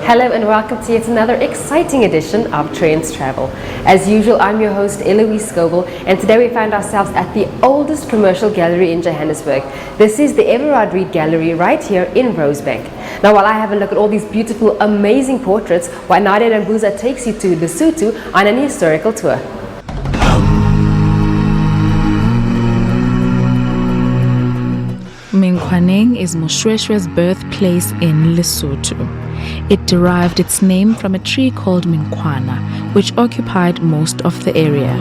Hello and welcome to yet another exciting edition of Trendz Travel. As usual, I'm your host Eloise Scoble, and today we find ourselves at the oldest commercial gallery in Johannesburg. This is the Avery Gallery right here in Rosebank. Now while I have a look at all these beautiful, amazing portraits, Nadia Nambuza takes you to Lesotho on an historical tour. Menkhoaneng is Moshoeshoe's birthplace in Lesotho. It derived its name from a tree called Menkhoana, which occupied most of the area.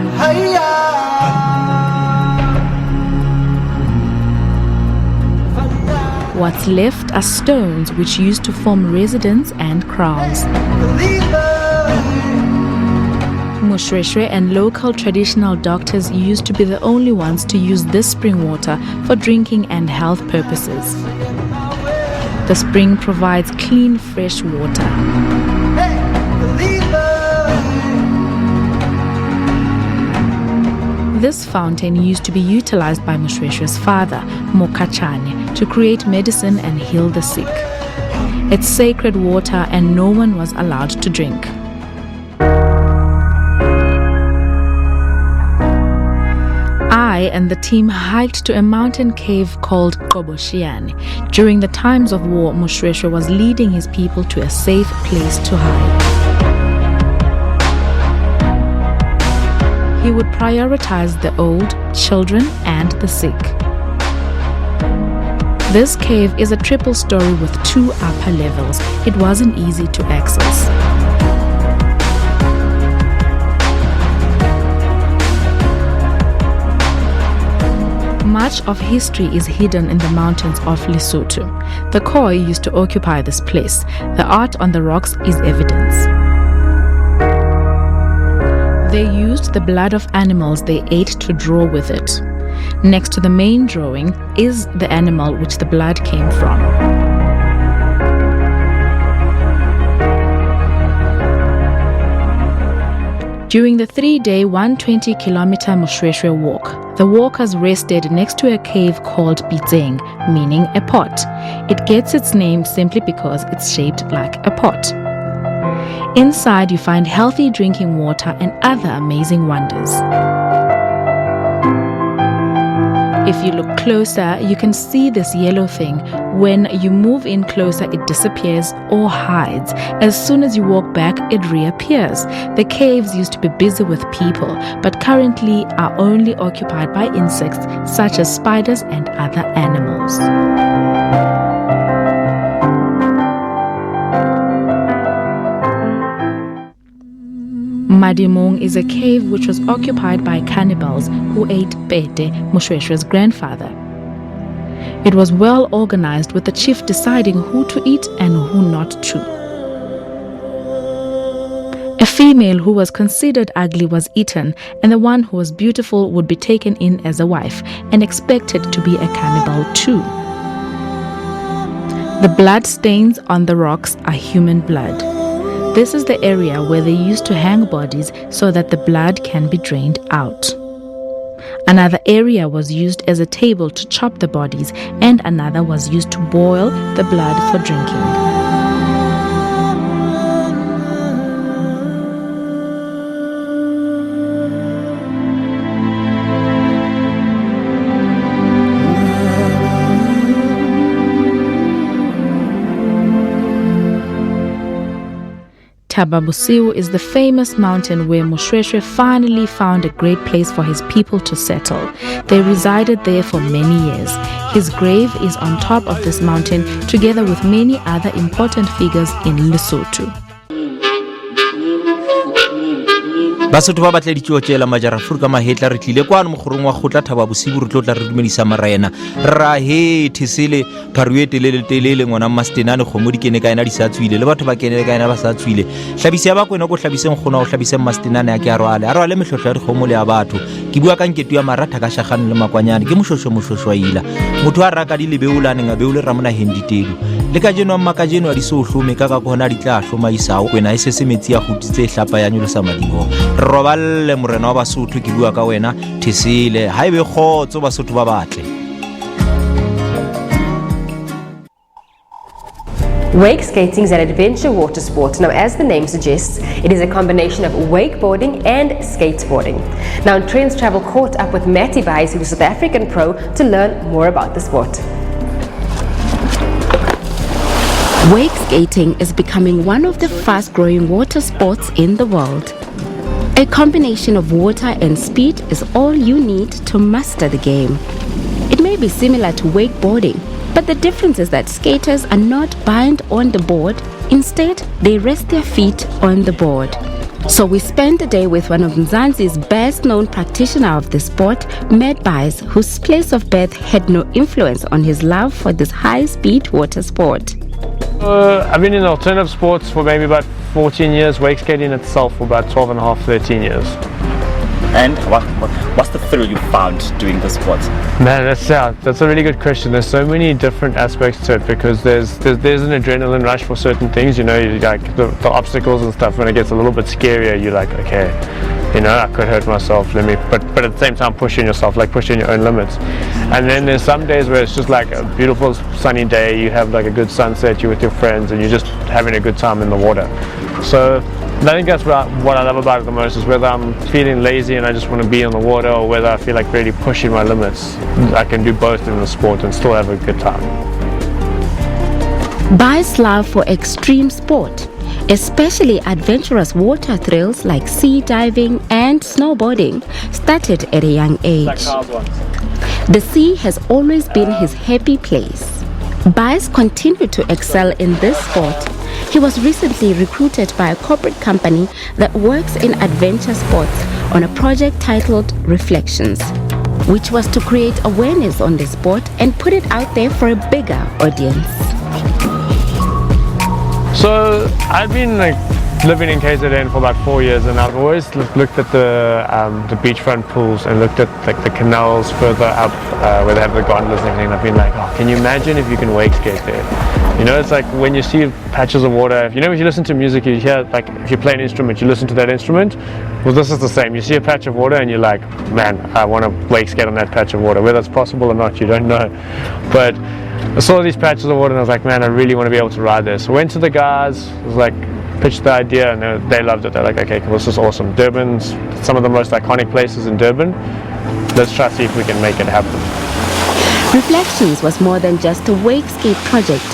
What's left are stones which used to form residences and kraals. Moshoeshoe and local traditional doctors used to be the only ones to use this spring water for drinking and health purposes. The spring provides clean, fresh water. This fountain used to be utilized by Moshoeshoe's father, Mokachane, to create medicine and heal the sick. It's sacred water and no one was allowed to drink. I and the team hiked to a mountain cave called Cabochon. During the times of war, Moshoeshoe was leading his people to a safe place to hide. He would prioritize the old, children, and the sick. This cave is a triple story with 2 upper levels. It wasn't easy to access. Much of history is hidden in the mountains of Lesotho. The Khoi used to occupy this place. The art on the rocks is evidence. They used the blood of animals they ate to draw with it. Next to the main drawing is the animal which the blood came from. During the 3-day, 120-kilometer Moshoeshoe walk, the walkers rested next to a cave called Bitseng, meaning a pot. It gets its name simply because it's shaped like a pot. Inside you find healthy drinking water and other amazing wonders. If you look closer, you can see this yellow thing. When you move in closer, it disappears or hides. As soon as you walk back, it reappears. The caves used to be busy with people, but currently are only occupied by insects such as spiders and other animals. Madimong is a cave which was occupied by cannibals who ate Pete, Moshoeshoe's grandfather. It was well organized, with the chief deciding who to eat and who not to. A female who was considered ugly was eaten, and the one who was beautiful would be taken in as a wife and expected to be a cannibal too. The blood stains on the rocks are human blood. This is the area where they used to hang bodies so that the blood can be drained out. Another area was used as a table to chop the bodies, and another was used to boil the blood for drinking. Tababusiu is the famous mountain where Moshoeshoe finally found a great place for his people to settle. They resided there for many years. His grave is on top of this mountain, together with many other important figures in Lesotho. Basotho ba batla ditšeo tšela majara Afrika mahetla re tlile kwa mogorong wa gotla Thababosibu re tlotla re dumedisa marena ra he thisele pharuete le telele ngwana mastenane gomo di kene kaena di sa tswile le batho ba kene kaena ba sa tswile hlabisa ba kwena go hlabiseng gona go hlabiseng mastenane ya ke a rwale mehlohlo ya dikgomo le ya batho ke bua ka nketu ya maratha ka shagane le makwanyane ke moshosho ila motho a raka di lebeulane nga beule ramona henditedu le ka jeno mmaka jeno a di so hlome ka gona di tla hloma isao kwena e sesemetsi ya gutitse hlapa ya nyolosa madingo roballe morena wa Basotho ke bua ka wena thisile haibe khotso Basotho ba batle. Wake skating is an adventure water sport. Now, as the name suggests, it is a combination of wakeboarding and skateboarding. Now, Trendz Travel caught up with Matty Buys, who is a South African pro, to learn more about the sport. Wake skating is becoming one of the fast-growing water sports in the world. A combination of water and speed is all you need to master the game. It may be similar to wakeboarding, but the difference is that skaters are not bound on the board. Instead, they rest their feet on the board. So we spent the day with one of Mzansi's best-known practitioner of the sport, Matt Buys, whose place of birth had no influence on his love for this high-speed water sport. I've been in alternative sports for maybe about 14 years, wake skating itself for about 12 and a half, 13 years. And what's the thrill you found doing the sport? Man, that's a really good question. There's so many different aspects to it because there's an adrenaline rush for certain things. You know, you like the obstacles and stuff. When it gets a little bit scarier, you're like, okay, you know, I could hurt myself. But at the same time, pushing yourself, like pushing your own limits. And then there's some days where it's just like a beautiful sunny day. You have like a good sunset. You're with your friends, and you're just having a good time in the water. So I think that's what I love about it the most, is whether I'm feeling lazy and I just want to be in the water, or whether I feel like really pushing my limits. I can do both in the sport and still have a good time. Buys' love for extreme sport, especially adventurous water thrills like sea diving and snowboarding, started at a young age. The sea has always been his happy place. Buys continued to excel in this sport. He was recently recruited by a corporate company that works in adventure sports on a project titled Reflections, which was to create awareness on the sport and put it out there for a bigger audience. So I've been living in KZN for about 4 years, and I've always looked at the beachfront pools and looked at like the canals further up where they have the gondolas and everything. I've been like, oh, can you imagine if you can wake skate there? You know, it's like when you see patches of water, if you listen to music, you hear, like, if you play an instrument, you listen to that instrument. Well, this is the same. You see a patch of water and you're like, man, I want to wake skate on that patch of water. Whether it's possible or not, you don't know. But I saw these patches of water and I was like, man, I really want to be able to ride this. So I went to the guys, was like, pitched the idea, and they loved it. They're like, okay, cool, this is awesome. Durban's some of the most iconic places in Durban. Let's try to see if we can make it happen. Reflections was more than just a wake skate project.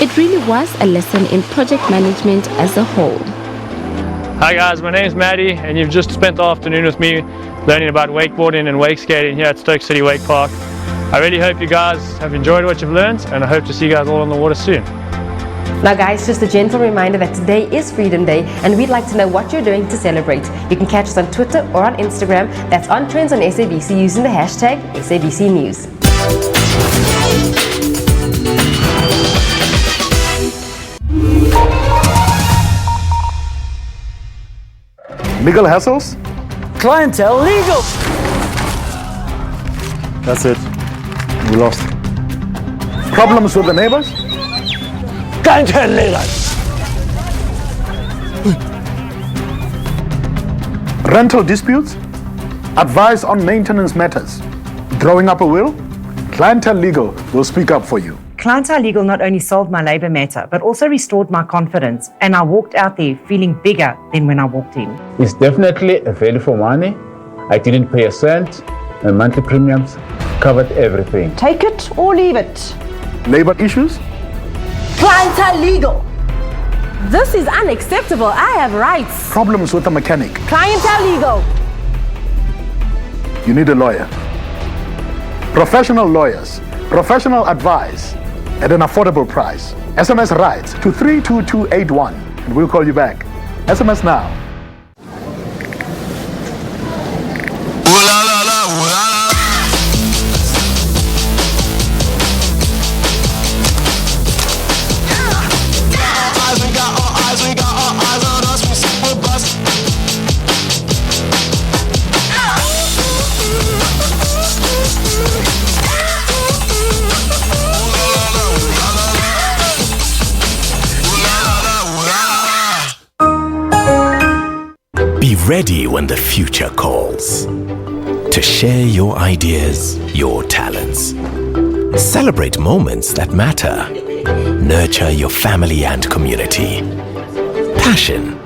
It really was a lesson in project management as a whole. Hi guys, my name is Maddie, and you've just spent the afternoon with me learning about wakeboarding and wake skating here at Stoke City Wake Park. I really hope you guys have enjoyed what you've learned, and I hope to see you guys all on the water soon. Now guys, just a gentle reminder that today is Freedom Day, and we'd like to know what you're doing to celebrate. You can catch us on Twitter or on Instagram. That's on Trendz on SABC using the hashtag SABC News. Legal hassles? Clientele legal! That's it. We lost. Problems with the neighbors? Clientele legal! Rental disputes? Advice on maintenance matters? Drawing up a will? Clientele Legal will speak up for you. Clientele Legal not only solved my labor matter, but also restored my confidence, and I walked out there feeling bigger than when I walked in. It's definitely a value for money. I didn't pay a cent. My monthly premiums covered everything. Take it or leave it. Labor issues? Clientele Legal. This is unacceptable. I have rights. Problems with a mechanic? Clientele Legal. You need a lawyer. Professional lawyers, professional advice at an affordable price. SMS RIGHTS to 32281 and we'll call you back. SMS now. Ready when the future calls. To share your ideas, your talents. Celebrate moments that matter. nurture your family and community. Passion,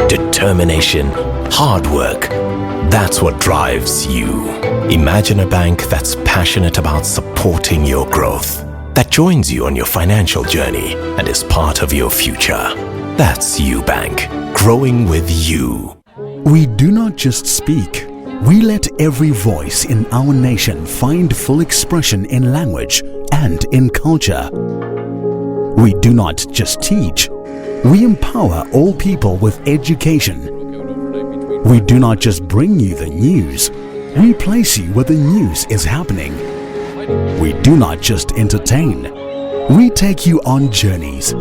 determination, hard work. That's what drives you. Imagine a bank that's passionate about supporting your growth, that joins you on your financial journey and is part of your future. That's you bank, growing with you. We do not just speak. We let every voice in our nation find full expression in language and in culture. We do not just teach. We empower all people with education. We do not just bring you the news. We place you where the news is happening. We do not just entertain. We take you on journeys.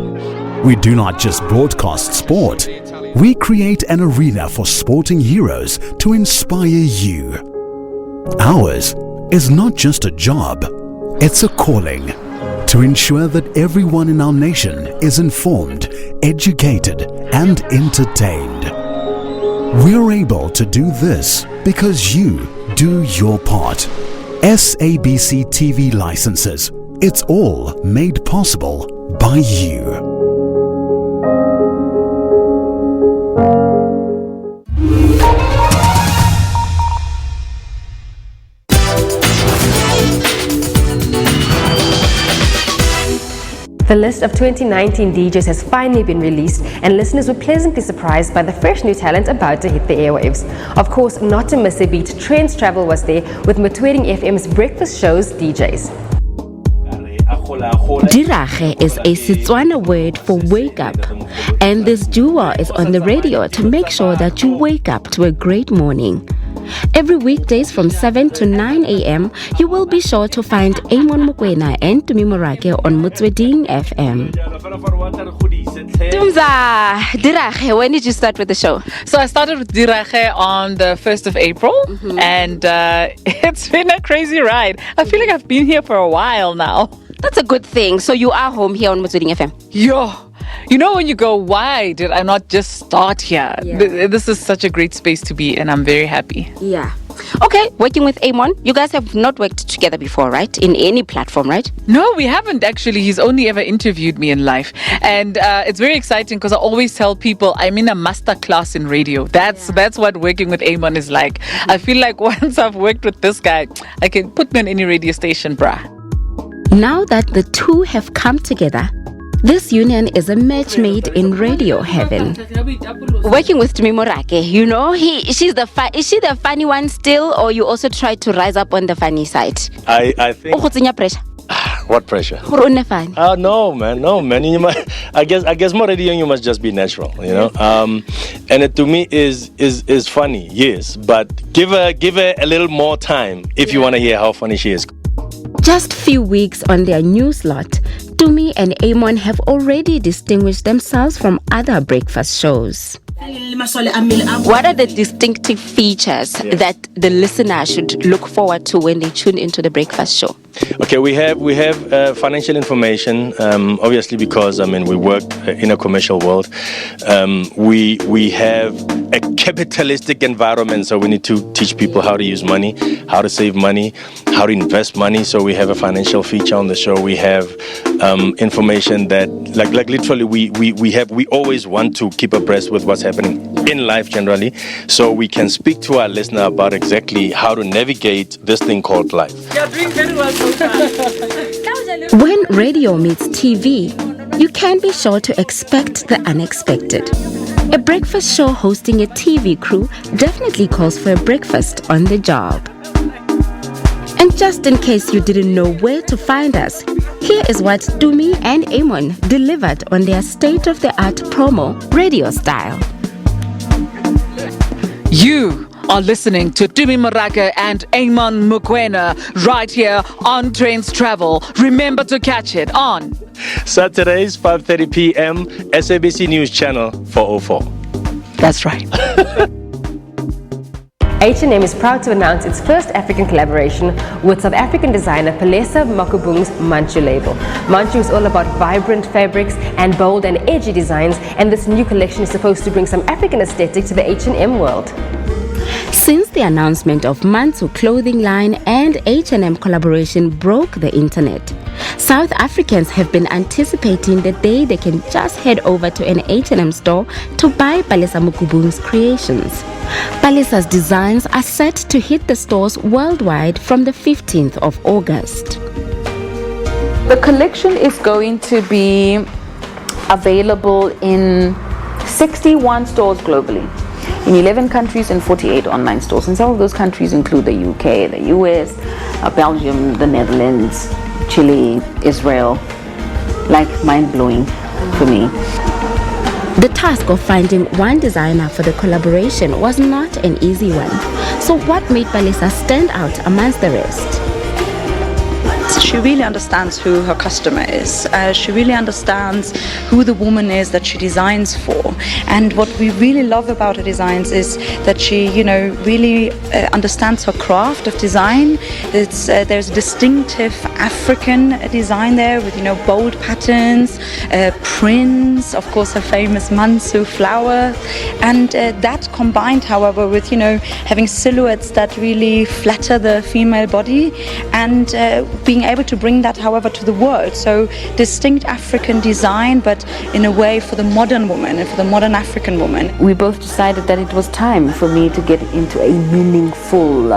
We do not just broadcast sport. We create an arena for sporting heroes to inspire you. Ours is not just a job, it's a calling to ensure that everyone in our nation is informed, educated, and entertained. We're able to do this because you do your part. SABC TV licenses. It's all made possible by you. The list of 2019 DJs has finally been released, and listeners were pleasantly surprised by the fresh new talent about to hit the airwaves. Of course, not to miss a beat, Trendz Travel was there with Motweding FM's breakfast show's DJs. Dirage is a Setswana word for wake up, and this duo is on the radio to make sure that you wake up to a great morning. Every weekdays from 7 to 9 a.m., you will be sure to find Amon Mokwena and Tumi Morake on Motweding FM. Tumza, Dirage, when did you start with the show? So I started with Dirage on the 1st of April, and it's been a crazy ride. I feel like I've been here for a while now. That's a good thing. So you are home here on Motweding FM? Yo! You know when you go, why did I not just start here? Yeah. This is such a great space to be, and I'm very happy. Yeah. Okay, working with Amon, you guys have not worked together before, right? In any platform, right? No, we haven't actually. He's only ever interviewed me in life. And it's very exciting because I always tell people I'm in a master class in radio. That's what working with Amon is like. I feel like once I've worked with this guy, I can put me on any radio station, brah. Now that the two have come together, this union is a match made in radio heaven. Working with Tumi Morake, you know, is she the funny one still, or you also try to rise up on the funny side? I think. Pressure. What pressure? No, man. I guess more radio you must just be natural, you know. And it to me is funny, yes, but give her a little more time if you want to hear how funny she is. Just few weeks on their new slot, Tumi and Amon have already distinguished themselves from other breakfast shows. What are the distinctive features that the listener should look forward to when they tune into the breakfast show? Okay, we have financial information, obviously because we work in a commercial world. We have a capitalistic environment, so we need to teach people how to use money, how to save money, how to invest money. So we have a financial feature on the show. We have information that, like literally, we always want to keep abreast with what's happening in life generally, so we can speak to our listener about exactly how to navigate this thing called life. You're doing very well so far. When radio meets TV, you can be sure to expect the unexpected. A breakfast show hosting a TV crew definitely calls for a breakfast on the job. And just in case you didn't know where to find us, here is what Tumi and Amon delivered on their state-of-the-art promo, radio style. You are listening to Tumi Morake and Amon Mokwena right here on Trendz Travel. Remember to catch it on Saturdays, 5:30 p.m., SABC News Channel 404. That's right. H&M is proud to announce its first African collaboration with South African designer Palesa Makubung's Manchu label. Manchu is all about vibrant fabrics and bold and edgy designs, and this new collection is supposed to bring some African aesthetic to the H&M world. Since the announcement of Mansu clothing line and H&M collaboration broke the internet, South Africans have been anticipating the day they can just head over to an H&M store to buy Palesa Mukubun's creations. Palesa's designs are set to hit the stores worldwide from the 15th of August. The collection is going to be available in 61 stores globally, in 11 countries and 48 online stores. And some of those countries include the UK, the US, Belgium, the Netherlands, Chile, Israel. Like, mind-blowing for me. The task of finding one designer for the collaboration was not an easy one. So what made Palesa stand out amongst the rest? She really understands who her customer is. She really understands who the woman is that she designs for. And what we really love about her designs is that she, really understands her craft of design. There's a distinctive African design there with, bold patterns, prints, of course her famous Mansu flower. And that combined, however, with, having silhouettes that really flatter the female body and being able to bring that, however, to the world. So distinct African design, but in a way for the modern woman and for the modern African woman. We both decided that it was time for me to get into a meaningful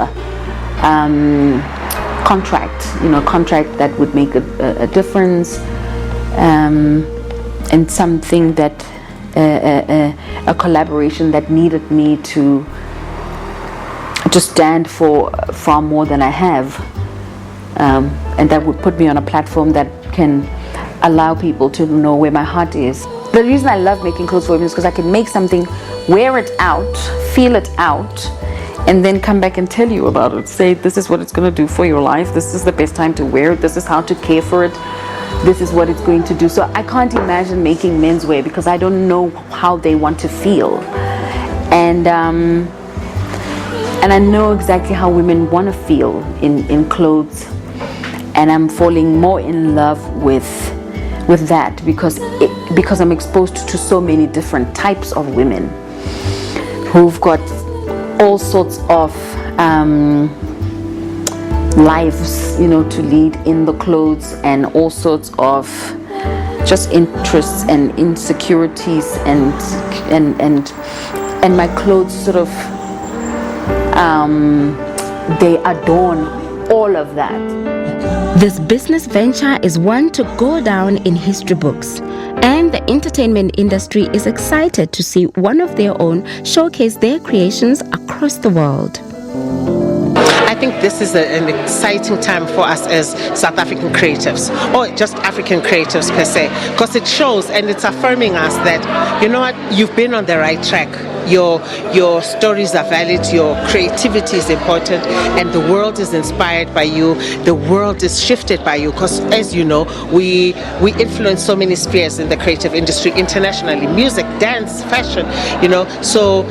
contract, contract that would make a difference, and something that, a collaboration that needed me to stand for far more than I have. And that would put me on a platform that can allow people to know where my heart is. The reason I love making clothes for women is because I can make something, wear it out, feel it out, and then come back and tell you about it. Say, this is what it's going to do for your life. This is the best time to wear it. This is how to care for it. This is what it's going to do. So I can't imagine making menswear because I don't know how they want to feel. And I know exactly how women want to feel in clothes. And I'm falling more in love with that because I'm exposed to so many different types of women who've got all sorts of lives, to lead in the clothes, and all sorts of just interests and insecurities, and my clothes sort of they adorn all of that. This business venture is one to go down in history books, and the entertainment industry is excited to see one of their own showcase their creations across the world. I think this is an exciting time for us as South African creatives, or just African creatives per se, because it shows and it's affirming us that, you know what, you've been on the right track. Your stories are valid, your creativity is important, and the world is inspired by you, the world is shifted by you, because as you know, we influence so many spheres in the creative industry internationally, music, dance, fashion, so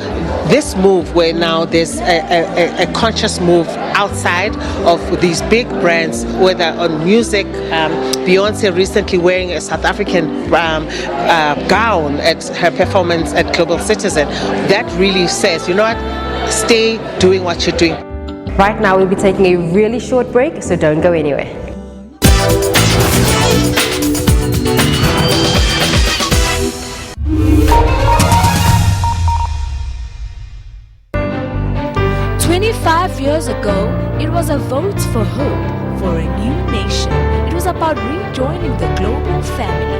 this move where now there's a conscious move outside of these big brands, whether on music, Beyonce recently wearing a South African gown at her performance at Global Citizen. That really says, you know what, stay doing what you're doing. Right now we'll be taking a really short break, so don't go anywhere. Years ago, it was a vote for hope, for a new nation. It was about rejoining the global family.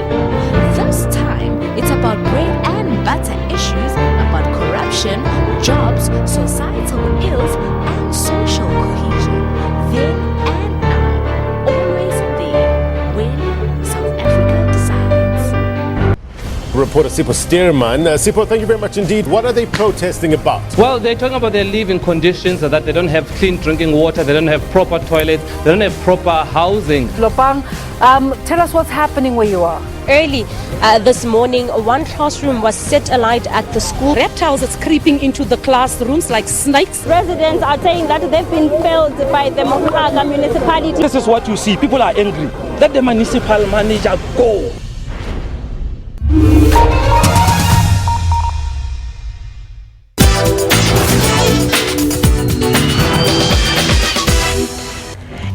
This time, it's about bread and butter issues, about corruption, jobs, societal ills, and social cohesion. Then and now, always there, when South Africa decides. Reporter Sipho Stearman. Sipho, thank you very much indeed. What are they protesting about? Well, they're talking about their living conditions, that they don't have clean drinking water, they don't have proper toilets, they don't have proper housing. Lopang, tell us what's happening where you are. Early this morning, one classroom was set alight at the school. Reptiles are creeping into the classrooms like snakes. Residents are saying that they've been failed by the Mokaga municipality. This is what you see. People are angry. Let the municipal manager go.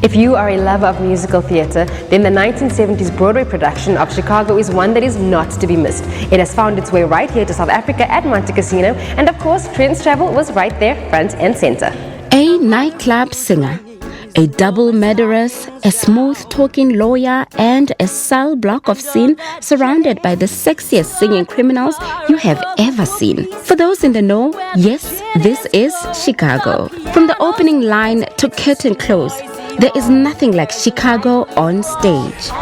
If you are a lover of musical theatre, then the 1970s Broadway production of Chicago is one that is not to be missed. It has found its way right here to South Africa at Monte Casino, and of course, Trendz Travel was right there, front and center. A nightclub singer, a double murderess, a smooth-talking lawyer, and a cell block of scene surrounded by the sexiest singing criminals you have ever seen. For those in the know, yes, this is Chicago. From the opening line to curtain close, there is nothing like Chicago on stage.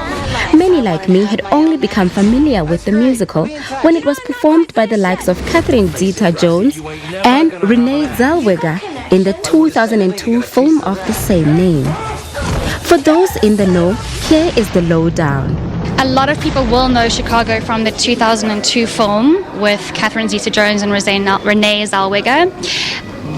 Many like me had only become familiar with the musical when it was performed by the likes of Catherine Zeta-Jones and Renee Zellweger in the 2002 film of the same name. For those in the know, here is the lowdown. A lot of people will know Chicago from the 2002 film with Catherine Zeta-Jones and Renee Zellweger.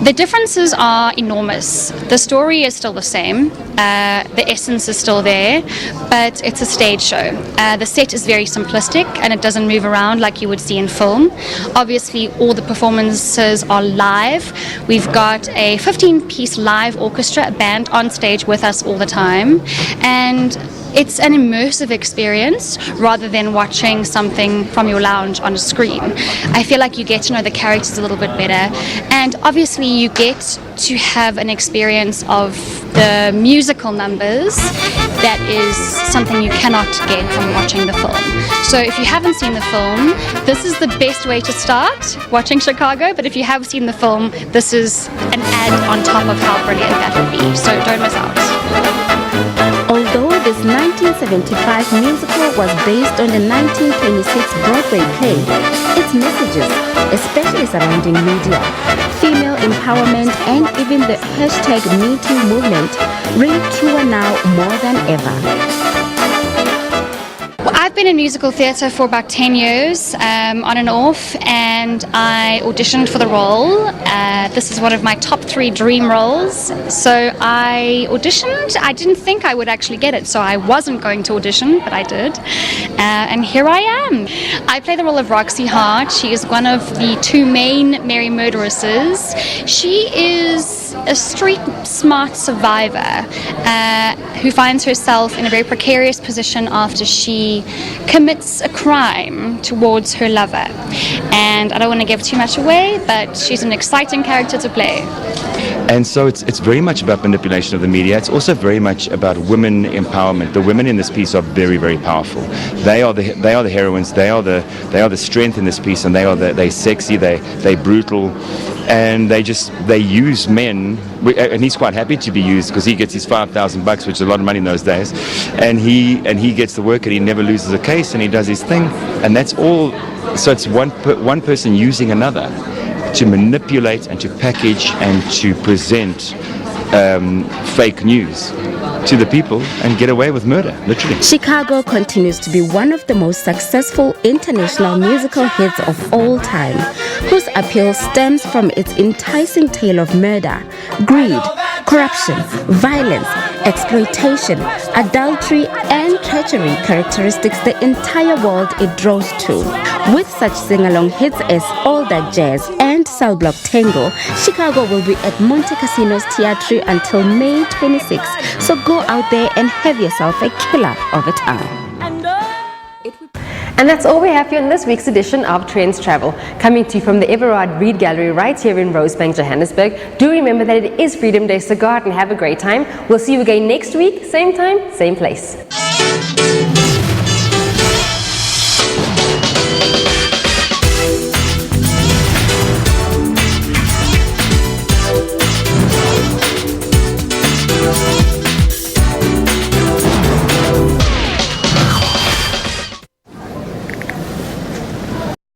The differences are enormous. The story is still the same, the essence is still there, but it's a stage show. The set is very simplistic and it doesn't move around like you would see in film. Obviously, all the performances are live. We've got a 15-piece live orchestra, a band on stage with us all the time, and it's an immersive experience rather than watching something from your lounge on a screen. I feel like you get to know the characters a little bit better, and obviously you get to have an experience of the musical numbers that is something you cannot get from watching the film. So if you haven't seen the film, this is the best way to start watching Chicago, but if you have seen the film, this is an add on top of how brilliant that would be, so don't miss out. Although this 1975 musical was based on the 1926 Broadway play, its messages, especially surrounding media, female empowerment, and even the #MeToo movement, ring truer now more than ever. I've been in musical theatre for about 10 years, on and off, and I auditioned for the role. This is one of my top 3 dream roles. So I auditioned. I didn't think I would actually get it, so I wasn't going to audition, but I did. And here I am. I play the role of Roxie Hart. She is one of the 2 main Merry Murderesses. She is a street smart survivor who finds herself in a very precarious position after she commits a crime towards her lover. And I don't want to give too much away, but she's an exciting character to play. And so it's very much about manipulation of the media. It's also very much about women empowerment. The women in this piece are very, very powerful. They are the heroines. They are the strength in this piece, and they're sexy. They're brutal, and they use men. And he's quite happy to be used because he gets his $5,000, which is a lot of money in those days. And he gets the work, and he never loses a case, and he does his thing, and that's all. So it's one person using another to manipulate and to package and to present fake news to the people and get away with murder, literally. Chicago continues to be one of the most successful international musical hits of all time, whose appeal stems from its enticing tale of murder, greed, corruption, violence, exploitation, adultery, and treachery, characteristics the entire world it draws to. With such sing-along hits as All That Jazz and Cell Block Tango, Chicago will be at Monte Casino's Theatre until May 26. So go out there and have yourself a killer of a time. And that's all we have here in this week's edition of Trendz Travel. Coming to you from the Everard Reed Gallery right here in Rosebank, Johannesburg. Do remember that it is Freedom Day, so go out and have a great time. We'll see you again next week, same time, same place.